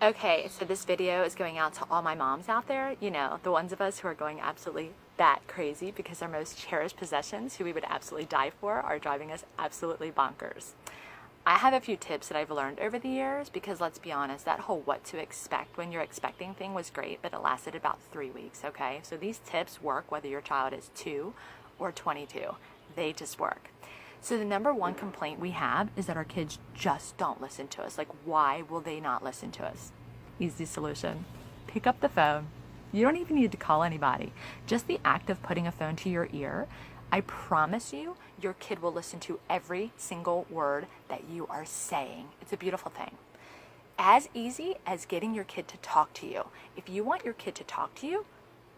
Okay, so this video is going out to all my moms out there, you know, the ones of us who are going absolutely bat crazy because our most cherished possessions, who we would absolutely die for, are driving us absolutely bonkers. I have a few tips that I've learned over the years because let's be honest, that whole what to expect when you're expecting thing was great, but it lasted about 3 weeks, okay? So these tips work whether your child is 2 or 22. They just work. So the number one complaint we have is that our kids just don't listen to us. Like, why will they not listen to us? Easy solution. Pick up the phone. You don't even need to call anybody. Just the act of putting a phone to your ear, I promise you, your kid will listen to every single word that you are saying. It's a beautiful thing. As easy as getting your kid to talk to you. If you want your kid to talk to you,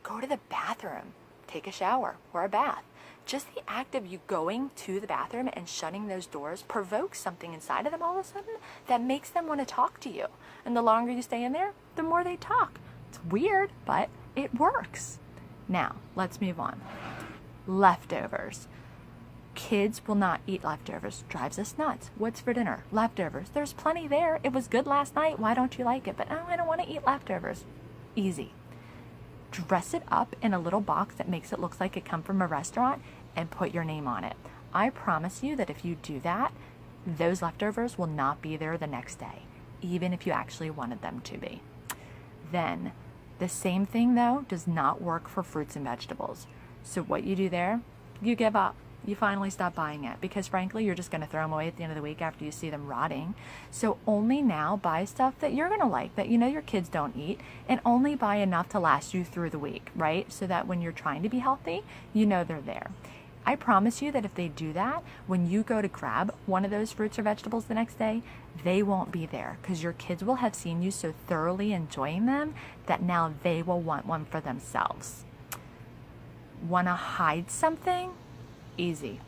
go to the bathroom, take a shower or a bath. Just the act of you going to the bathroom and shutting those doors provokes something inside of them all of a sudden that makes them want to talk to you. And the longer you stay in there, the more they talk. It's weird, but it works. Now, let's move on. Leftovers. Kids will not eat leftovers. Drives us nuts. What's for dinner? Leftovers. There's plenty there. It was good last night. Why don't you like it? But no, I don't want to eat leftovers. Easy. Dress it up in a little box that makes it look like it come from a restaurant and put your name on it. I promise you that if you do that, those leftovers will not be there the next day, even if you actually wanted them to be. Then, the same thing though does not work for fruits and vegetables. So what you do there, you give up. You finally stop buying it because frankly, you're just going to throw them away at the end of the week after you see them rotting. So only now buy stuff that you're going to like, that you know your kids don't eat, and only buy enough to last you through the week, right? So that when you're trying to be healthy, you know they're there. I promise you that if they do that, when you go to grab one of those fruits or vegetables the next day, they won't be there because your kids will have seen you so thoroughly enjoying them that now they will want one for themselves. Want to hide something? Easy.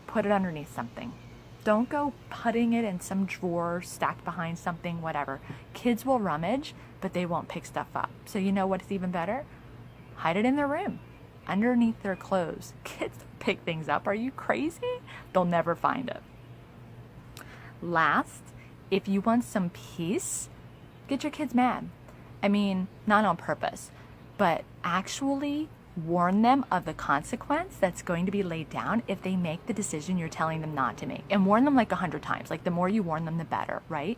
Put it underneath something. Don't go putting it in some drawer, stacked behind something, whatever. Kids will rummage, but they won't pick stuff up. So you know what's even better? Hide it in their room, underneath their clothes. Kids don't pick things up. Are you crazy? They'll never find it. Last, if you want some peace, get your kids mad. I mean, not on purpose, but actually warn them of the consequence that's going to be laid down if they make the decision you're telling them not to make. And warn them like 100 times. Like the more you warn them, the better, right?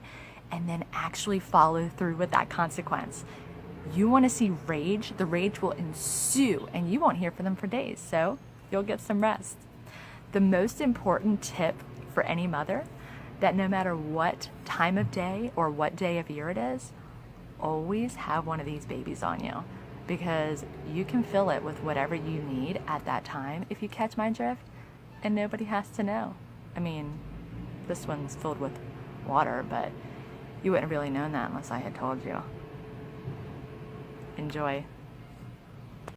And then actually follow through with that consequence. You want to see rage, the rage will ensue and you won't hear from them for days. So you'll get some rest. The most important tip for any mother, that no matter what time of day or what day of year it is, always have one of these babies on you. Because you can fill it with whatever you need at that time if you catch my drift, and nobody has to know. I mean, this one's filled with water, but you wouldn't have really known that unless I had told you. Enjoy.